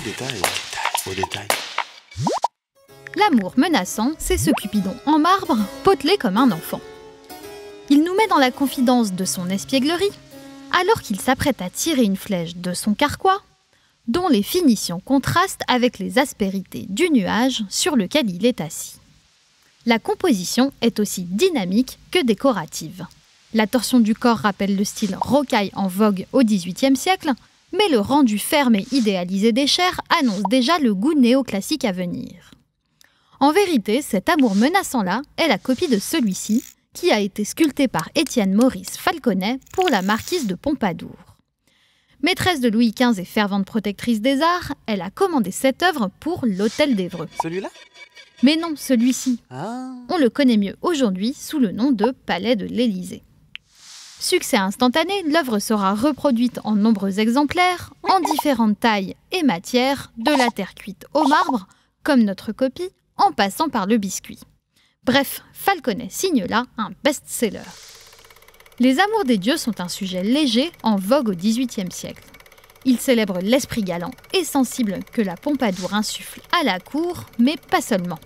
détail, au détail. L'amour menaçant, c'est ce Cupidon en marbre, potelé comme un enfant. Il nous met dans la confidence de son espièglerie, alors qu'il s'apprête à tirer une flèche de son carquois, dont les finitions contrastent avec les aspérités du nuage sur lequel il est assis. La composition est aussi dynamique que décorative. La torsion du corps rappelle le style rocaille en vogue au XVIIIe siècle, mais le rendu ferme et idéalisé des chairs annonce déjà le goût néoclassique à venir. En vérité, cet amour menaçant-là est la copie de celui-ci, qui a été sculpté par Étienne Maurice Falconet pour la marquise de Pompadour. Maîtresse de Louis XV et fervente protectrice des arts, elle a commandé cette œuvre pour l'Hôtel d'Évreux. Celui-là? Mais non, celui-ci. Ah. On le connaît mieux aujourd'hui sous le nom de Palais de l'Élysée. Succès instantané, l'œuvre sera reproduite en nombreux exemplaires, en différentes tailles et matières, de la terre cuite au marbre, comme notre copie, en passant par le biscuit. Bref, Falconet signe là un best-seller. Les amours des dieux sont un sujet léger en vogue au XVIIIe siècle. Ils célèbrent l'esprit galant et sensible que la Pompadour insuffle à la cour, mais pas seulement.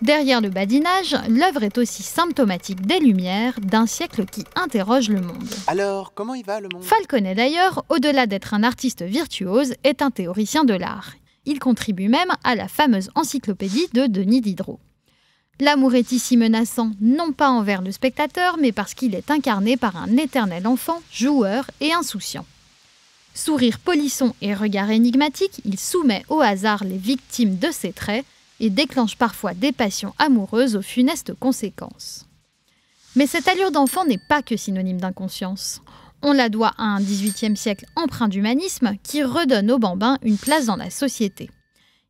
Derrière le badinage, l'œuvre est aussi symptomatique des Lumières, d'un siècle qui interroge le monde. Alors, comment il va le monde? Falconet d'ailleurs, au-delà d'être un artiste virtuose, est un théoricien de l'art. Il contribue même à la fameuse encyclopédie de Denis Diderot. L'amour est ici menaçant, non pas envers le spectateur, mais parce qu'il est incarné par un éternel enfant, joueur et insouciant. Sourire polisson et regard énigmatique, il soumet au hasard les victimes de ses traits et déclenche parfois des passions amoureuses aux funestes conséquences. Mais cette allure d'enfant n'est pas que synonyme d'inconscience. On la doit à un XVIIIe siècle empreint d'humanisme qui redonne aux bambins une place dans la société.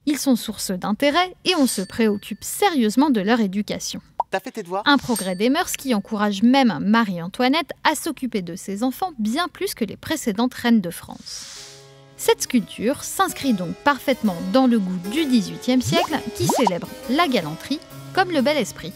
Ils sont source d'intérêt et on se préoccupe sérieusement de leur éducation. T'as fait tes devoirs? Un progrès des mœurs qui encourage même Marie-Antoinette à s'occuper de ses enfants bien plus que les précédentes reines de France. Cette sculpture s'inscrit donc parfaitement dans le goût du XVIIIe siècle qui célèbre la galanterie comme le bel esprit.